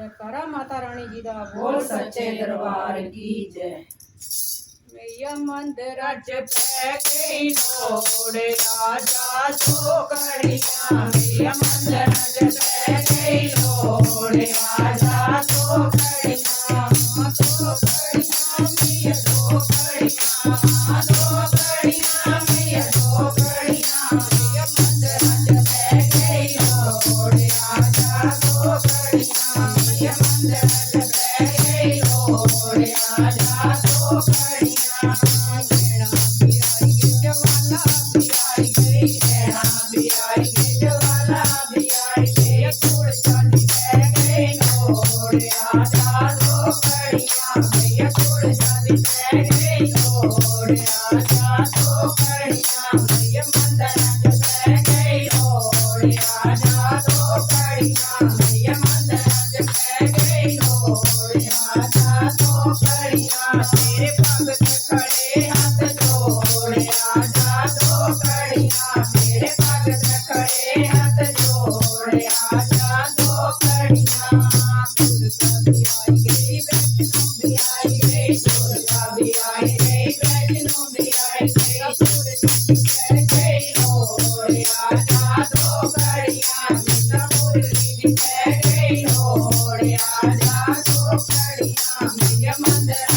जयकारा माता रानी जी दा बोल सच्चे दरबार की जय। मैया मंदिर च पै गई लोड़ राजा सोकड़िया मैया मंदिर च पै गई लोड़ राजा सोकड़िया मैया सोकड़िया मैया सोकड़िया मैया मंदिर च पै गई लोड़ राजा सोकड़िया मैया मंदिर च पै गई लोड़ राजा सोकड़िया तेरे भगत खड़े हाथ जोड़े आजा दो कड़ियाँ मेरे भगत खड़े हाथ जोड़े आजा दो कड़ियाँ दुर्गा भी आई गई वैष्णो भी आई गई दुर्गा भी आई गई वैष्णो भी आई गई सूरज गई लोड़े आजा दो कड़ियाँ सीता मुरली भी कह गई लोड़े आजा दो कड़ियाँ मैया मंदिर